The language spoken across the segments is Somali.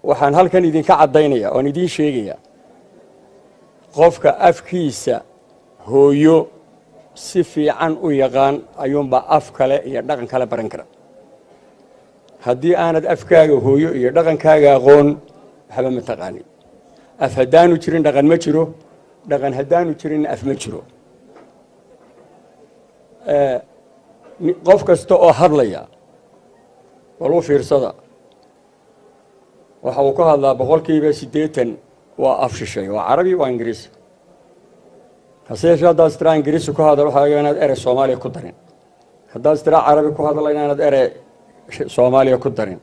waxaan halkan idinka caddaynaya oon idiin sheegaya qofka afkiisa hooyo si fiican u yaqaan ayuunbaa af kale iyo dhaqan kale baran kara haddii aanad afkaaga hooyo iyo dhaqankaaga aqoon waxba ma taqaanin af haddaanu jirin dhaqan ma jiro dhaqan haddaanu jirin af ma jiro qof kasta oo hadlaya walu fiirsada waxa uu ka hadlaa boqolkiiba 80 waa af shishay waa carabi waa ingiriisi hase yeeshee haddaad istira ingiriisi ku hadal waxaa laga inaad erey soomaaliya ku darin haddaad istira carabi ku hadal inaanad erey soomaaliya ku darin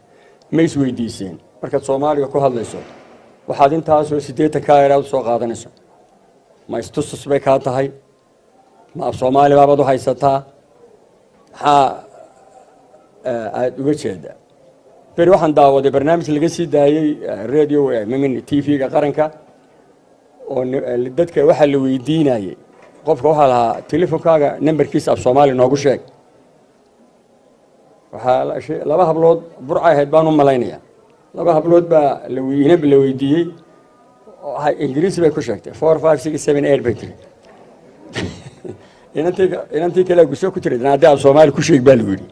ma isweydiiseen markaad soomaaliga ku hadlayso waxaad intaasoo 80 ka eraad soo qaadanayso ma istustus bay kaa tahay ma af soomaali baabad u haysataa maxaa aad uga jeedaa beri waxaan daawaday barnaamij laga sii daayey radio mimin tv-ga qaranka oo dadka waxaa la weydiinayay qofka waxaa lahaa telefonkaaga nambarkiisa af soomaali noogu sheeg waxaa laba hablood burcay ahayd baan u malaynaya laba hablood baa la weydiiyey ingiriisi bay ku sheegtay 4 5 6 7 8 bay tiri inantii kale gusoo ku tiray haddii af soomaali ku sheeg baa lagu yidhi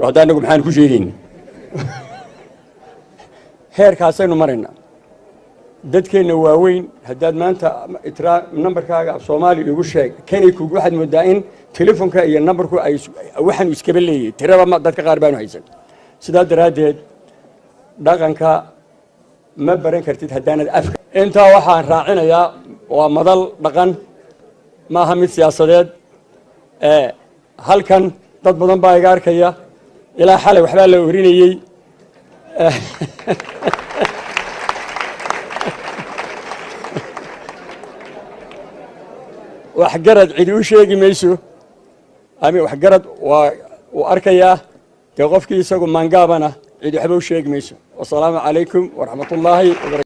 hadda anagu maxaan ku sheegayna heerkaasaynu maraynaa dadkeenna waaweyn haddaad maanta nambarkaaga af soomaali igu sheeg kanay kugu waxaad moodaa in telefonka iyo nambarku ay waxaan iskaba leeyahay tiraba dadka qaar baanu haysan sidaa daraaddeed dhaqanka ma baran kartid haddaanad afka intaa waxaan raacinayaa waa madal dhaqan maaha mid siyaasadeed halkan dad badan baa iga arkaya ilaa xalay waxbaa la orinayey waxgarad cidi u sheegi mayso ama waxgarad waa uu arkayaa dee qofkii isagu maangaabana cidi waxba u sheegi mayso wasalaamu calaykum waraxmatullaahi wabarakatu